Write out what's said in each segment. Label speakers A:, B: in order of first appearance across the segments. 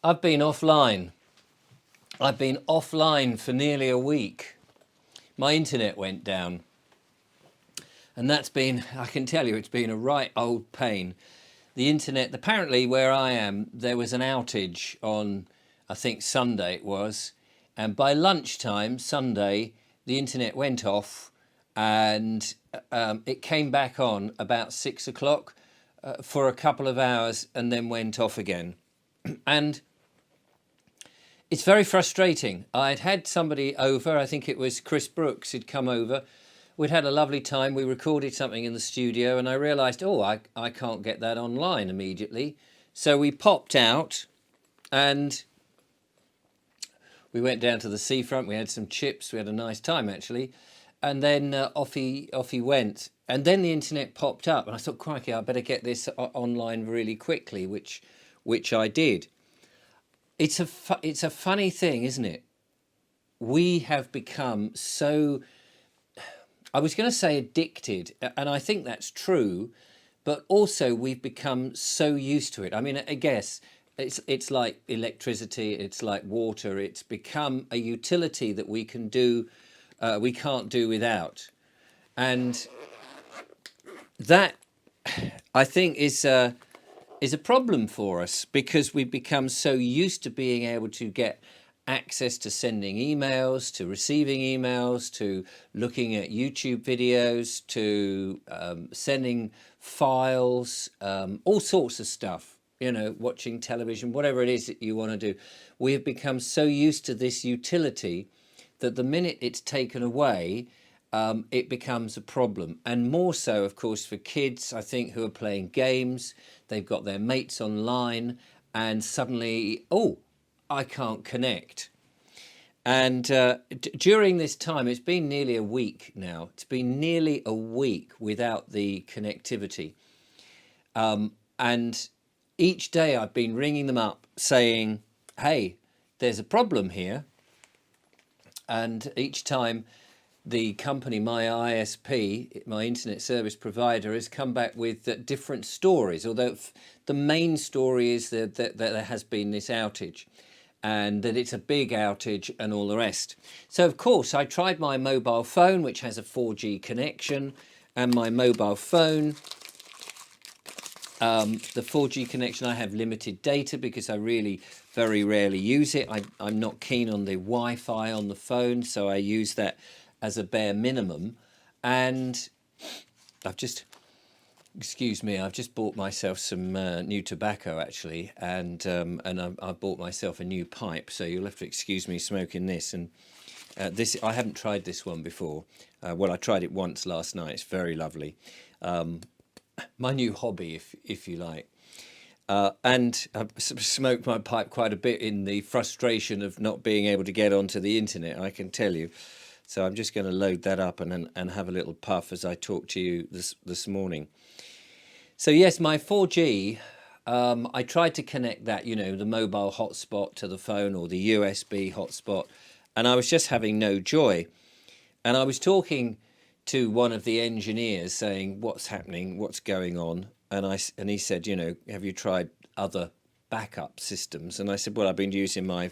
A: I've been offline. I've been offline for nearly a week. My internet went down. And that's been, I can tell you, it's been a right old pain. The internet, apparently where I am, there was an outage on, I think Sunday it was. And by lunchtime, Sunday, the internet went off and it came back on about 6 o'clock for a couple of hours and then went off again. And it's very frustrating. I'd had somebody over, I think it was Chris Brooks, who'd come over. We'd had a lovely time. We recorded something in the studio and I realised, oh, I can't get that online immediately. So we popped out and we went down to the seafront. We had some chips. We had a nice time, actually. And then off he went. And then the internet popped up and I thought, crikey, I better get this online really quickly, which I did. It's a funny thing, isn't it? We have become so, I was going to say addicted, and I think that's true, but also we've become so used to it. I mean, I guess it's like electricity, it's like water. It's become a utility that we can't do without, and that I think is a problem for us because we've become so used to being able to get access to sending emails, to receiving emails, to looking at YouTube videos, to sending files, all sorts of stuff, you know, watching television, whatever it is that you want to do. We have become so used to this utility that the minute it's taken away, it becomes a problem. And more so, of course, for kids, I think, who are playing games. They've got their mates online and suddenly, oh, I can't connect. And during this time, it's been nearly a week now. It's been nearly a week without the connectivity. And each day I've been ringing them up saying, hey, there's a problem here. And each time the company, my ISP, my internet service provider, has come back with different stories, although the main story is that there has been this outage and that it's a big outage and all the rest. So, of course, I tried my mobile phone, which has a 4G connection, and my mobile phone, the 4G connection, I have limited data because I really very rarely use it. I'm not keen on the Wi-Fi on the phone, so I use that as a bare minimum. And I've just bought myself some new tobacco, actually, and I bought myself a new pipe, so you'll have to excuse me smoking this. And this, I haven't tried this one before. Well, I tried it once last night. It's very lovely. My new hobby, if you like. And I've smoked my pipe quite a bit in the frustration of not being able to get onto the internet, I can tell you. So I'm just going to load that up and have a little puff as I talk to you this morning. So yes, my 4G, I tried to connect that, you know, the mobile hotspot to the phone or the USB hotspot, and I was just having no joy. And I was talking to one of the engineers saying, what's happening, what's going on? And he said, you know, have you tried other backup systems? And I said, well, I've been using my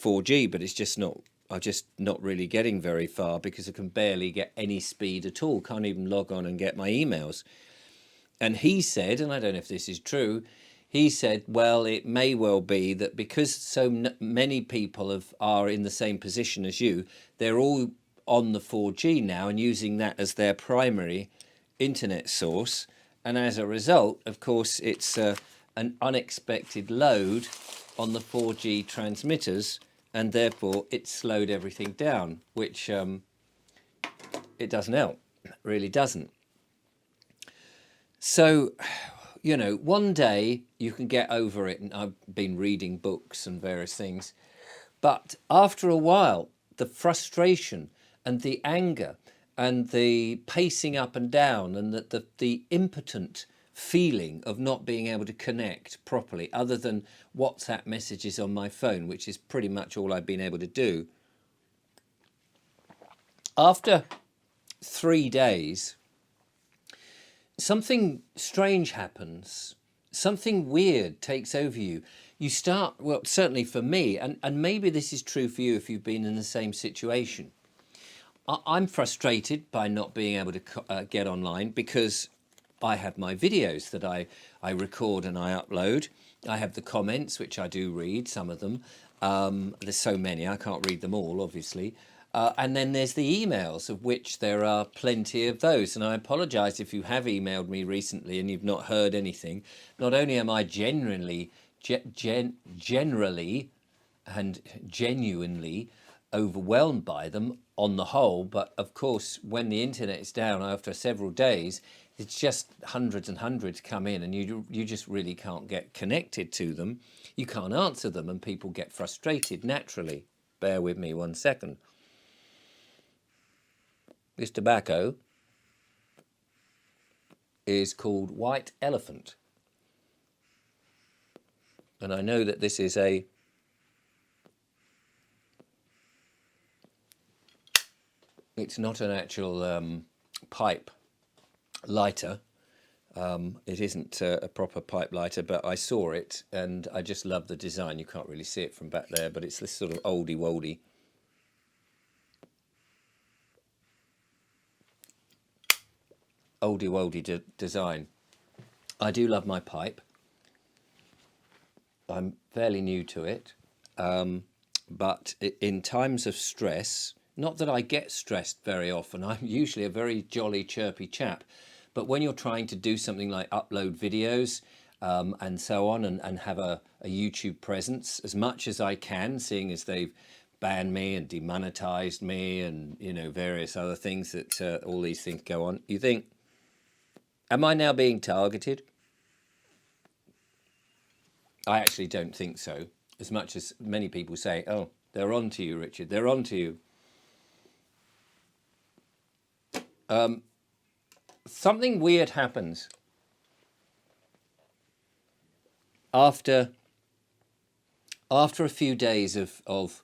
A: 4G, but it's just not, I'm just not really getting very far because I can barely get any speed at all. Can't even log on and get my emails. And he said, and I don't know if this is true, he said, well, it may well be that because so many people are in the same position as you, they're all on the 4G now and using that as their primary internet source. And as a result, of course, it's an unexpected load on the 4G transmitters, and therefore it slowed everything down, which it doesn't help, it really doesn't. So, you know, one day you can get over it, and I've been reading books and various things, but after a while, the frustration and the anger and the pacing up and down and the impotent feeling of not being able to connect properly, other than WhatsApp messages on my phone, which is pretty much all I've been able to do. After 3 days, something strange happens. something weird takes over you. You start, well, certainly for me, and maybe this is true for you if you've been in the same situation. I'm frustrated by not being able to get online because I have my videos that I record and I upload. I have the comments, which I do read, some of them. There's so many, I can't read them all, obviously. And then there's the emails, of which there are plenty of those. And I apologise if you have emailed me recently and you've not heard anything. Not only am I generally and genuinely overwhelmed by them on the whole, but of course when the internet is down after several days, it's just hundreds and hundreds come in, and you just really can't get connected to them. You can't answer them, and people get frustrated naturally. Bear with me 1 second. This tobacco is called White Elephant, and I know that this is it's not an actual pipe lighter. It isn't a proper pipe lighter, but I saw it and I just love the design. You can't really see it from back there, but it's this sort of oldie-woldy design. I do love my pipe. I'm fairly new to it, but in times of stress, not that I get stressed very often, I'm usually a very jolly, chirpy chap, but when you're trying to do something like upload videos and so on, and have a YouTube presence as much as I can, seeing as they've banned me and demonetized me and, you know, various other things that all these things go on, you think, am I now being targeted? I actually don't think so, as much as many people say, oh, they're on to you, Richard, they're on to you. Something weird happens after a few days of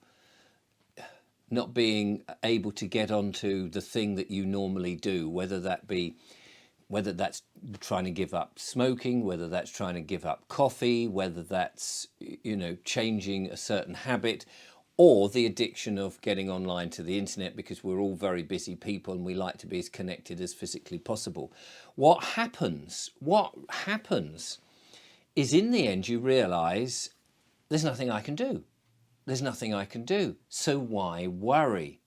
A: not being able to get onto the thing that you normally do, whether that's trying to give up smoking, whether that's trying to give up coffee, whether that's, you know, changing a certain habit, or the addiction of getting online to the internet, because we're all very busy people and we like to be as connected as physically possible. What happens is, in the end, you realise there's nothing I can do. There's nothing I can do. So why worry?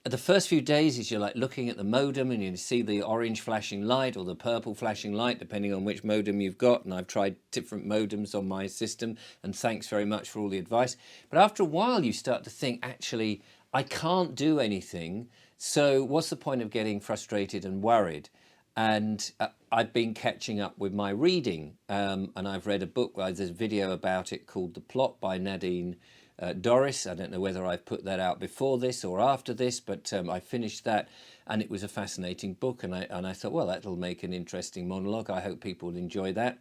A: The first few days is you're like looking at the modem and you see the orange flashing light or the purple flashing light, depending on which modem you've got. And I've tried different modems on my system, and thanks very much for all the advice. But after a while, you start to think, actually, I can't do anything. So what's the point of getting frustrated and worried? And I've been catching up with my reading, and I've read a book. There's a video about it called The Plot by Nadine Dorris. I don't know whether I've put that out before this or after this, but I finished that, and it was a fascinating book, and I thought, well, that'll make an interesting monologue. I hope people will enjoy that,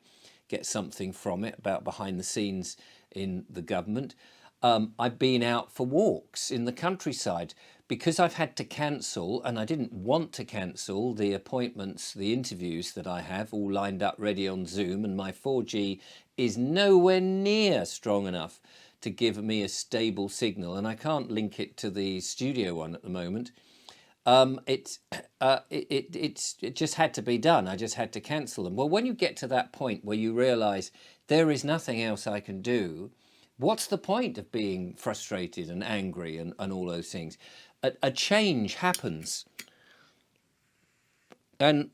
A: get something from it about behind the scenes in the government. I've been out for walks in the countryside because I've had to cancel, and I didn't want to cancel, the appointments, the interviews that I have all lined up ready on Zoom, and my 4G is nowhere near strong enough to give me a stable signal, and I can't link it to the studio one at the moment. It just had to be done. I just had to cancel them. Well, when you get to that point where you realise there is nothing else I can do, what's the point of being frustrated and angry and all those things? A change happens, and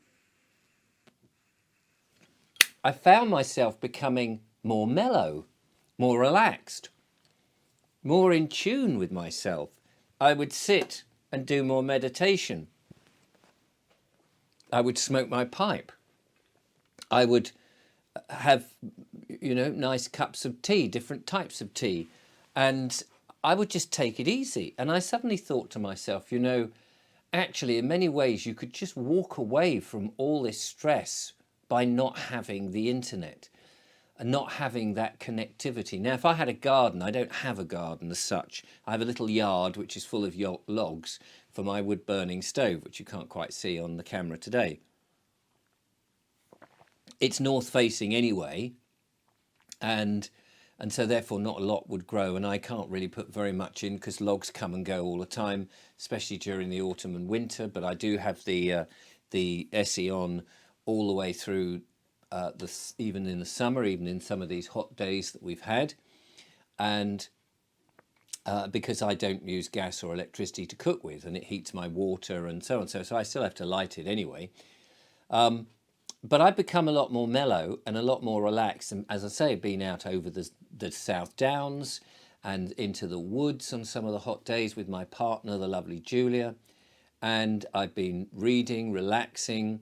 A: I found myself becoming more mellow, more relaxed, more in tune with myself. I would sit and do more meditation. I would smoke my pipe. I would have, you know, nice cups of tea, different types of tea, and I would just take it easy. And I suddenly thought to myself, you know, actually, in many ways, you could just walk away from all this stress by not having the internet and not having that connectivity. Now, if I had a garden, I don't have a garden as such. I have a little yard which is full of logs for my wood-burning stove, which you can't quite see on the camera today. It's north facing anyway, and so therefore not a lot would grow, and I can't really put very much in because logs come and go all the time, especially during the autumn and winter. But I do have the SE on all the way through, even in the summer, even in some of these hot days that we've had, and because I don't use gas or electricity to cook with, and it heats my water and so on. So I still have to light it anyway. But I've become a lot more mellow and a lot more relaxed. And as I say, been out over the South Downs and into the woods on some of the hot days with my partner, the lovely Julia. And I've been reading, relaxing.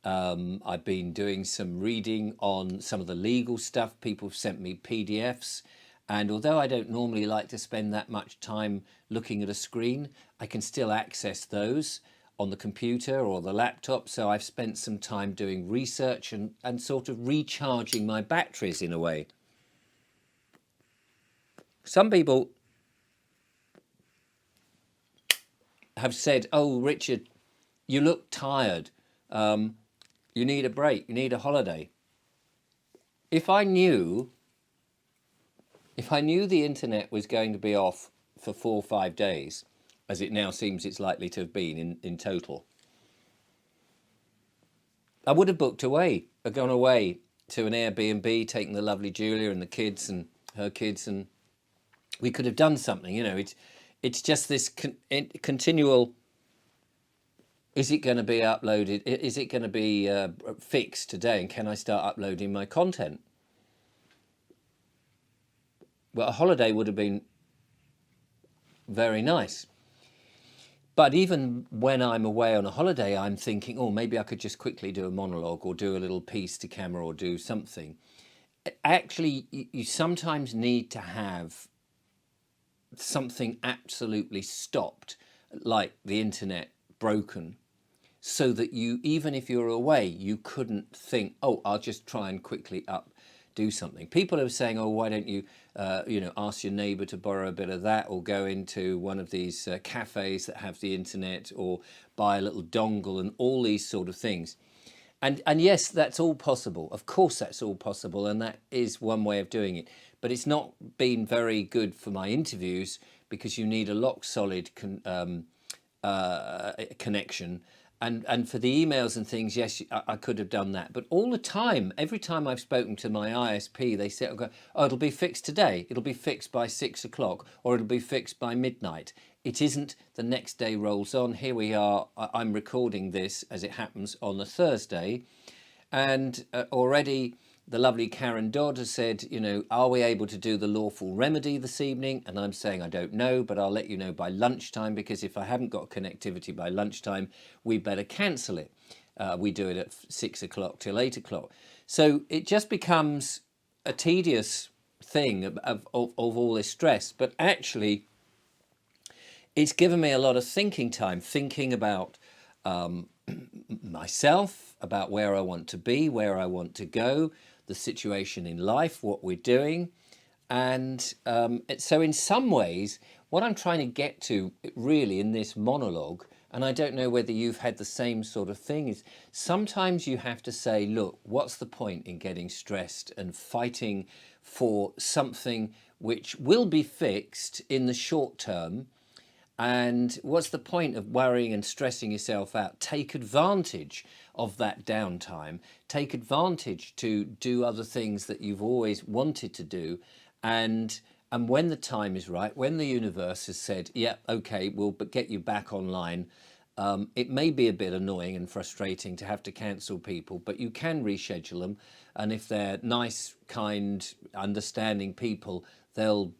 A: I've been doing some reading on some of the legal stuff. People have sent me PDFs. And although I don't normally like to spend that much time looking at a screen, I can still access those on the computer or the laptop. So I've spent some time doing research and sort of recharging my batteries in a way. Some people have said, "Oh, Richard, you look tired. You need a break. You need a holiday." If I knew the internet was going to be off for 4 or 5 days, as it now seems it's likely to have been in total, I would have gone away to an Airbnb, taken the lovely Julia and the kids and her kids, and we could have done something. It's just this continual, is it going to be uploaded? Is it going to be fixed today? And can I start uploading my content? Well, a holiday would have been very nice. But even when I'm away on a holiday, I'm thinking, oh, maybe I could just quickly do a monologue or do a little piece to camera or do something. Actually, you sometimes need to have something absolutely stopped, like the internet broken, so that you, even if you're away, you couldn't think, oh, I'll just try and quickly do something. People are saying, oh, why don't you, ask your neighbour to borrow a bit of that, or go into one of these cafes that have the internet, or buy a little dongle, and all these sort of things. And yes, that's all possible. Of course, that's all possible, and that is one way of doing it. But it's not been very good for my interviews because you need a lock solid connection. And for the emails and things, yes, I could have done that. But all the time, every time I've spoken to my ISP, they say, oh, it'll be fixed today. It'll be fixed by 6 o'clock, or it'll be fixed by midnight. It isn't. The next day rolls on. Here we are. I'm recording this as it happens on a Thursday. And already the lovely Karen Dodd has said, are we able to do the lawful remedy this evening? And I'm saying I don't know, but I'll let you know by lunchtime, because if I haven't got connectivity by lunchtime, we better cancel it. We do it at 6 o'clock till 8 o'clock. So it just becomes a tedious thing of all this stress. But actually, it's given me a lot of thinking time, thinking about myself, about where I want to be, where I want to go, the situation in life, what we're doing. And so in some ways, what I'm trying to get to really in this monologue, and I don't know whether you've had the same sort of thing, is sometimes you have to say, look, what's the point in getting stressed and fighting for something which will be fixed in the short term? And what's the point of worrying and stressing yourself out? Take advantage of that downtime. Take advantage to do other things that you've always wanted to do. And when the time is right, when the universe has said, yeah, okay, we'll get you back online, it may be a bit annoying and frustrating to have to cancel people, but you can reschedule them. And if they're nice, kind, understanding people, they'll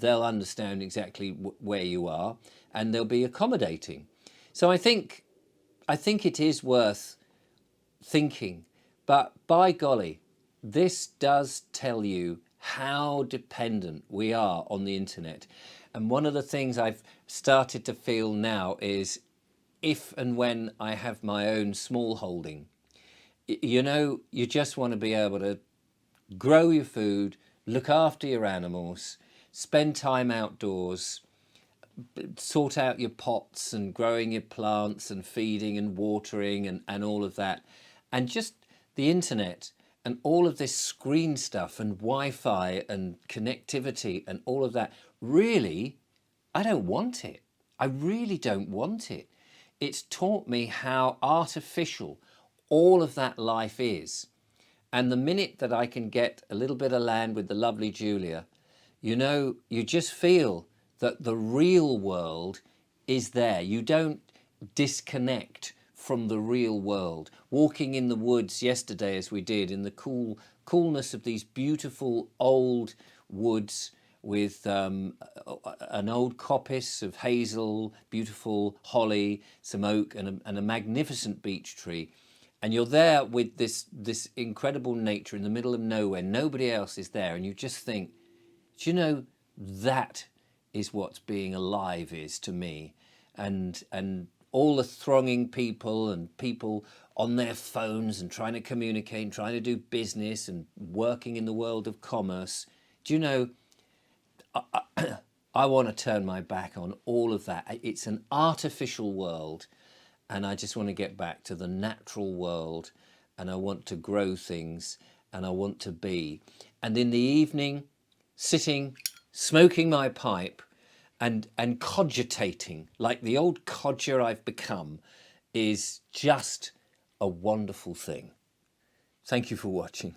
A: understand exactly where you are, and they'll be accommodating. So I think it is worth thinking. But by golly, this does tell you how dependent we are on the internet. And one of the things I've started to feel now is, if and when I have my own small holding, you just want to be able to grow your food, look after your animals, spend time outdoors, sort out your pots and growing your plants and feeding and watering and all of that. And just the internet And all of this screen stuff and Wi-Fi and connectivity and all of that, really, I don't want it. I really don't want it. It's taught me how artificial all of that life is. And the minute that I can get a little bit of land with the lovely Julia, you know, you just feel that the real world is there. You don't disconnect from the real world. Walking in the woods yesterday, as we did, in the coolness of these beautiful old woods with an old coppice of hazel, beautiful holly, some oak, and a magnificent beech tree. And you're there with this incredible nature in the middle of nowhere. Nobody else is there. And you just think, do you know, that is what being alive is to me. And all the thronging people and people on their phones and trying to communicate and trying to do business and working in the world of commerce. Do you know, I want to turn my back on all of that. It's an artificial world, and I just want to get back to the natural world, and I want to grow things, and I want to be. And in the evening, sitting, smoking my pipe, and cogitating like the old codger I've become is just a wonderful thing. Thank you for watching.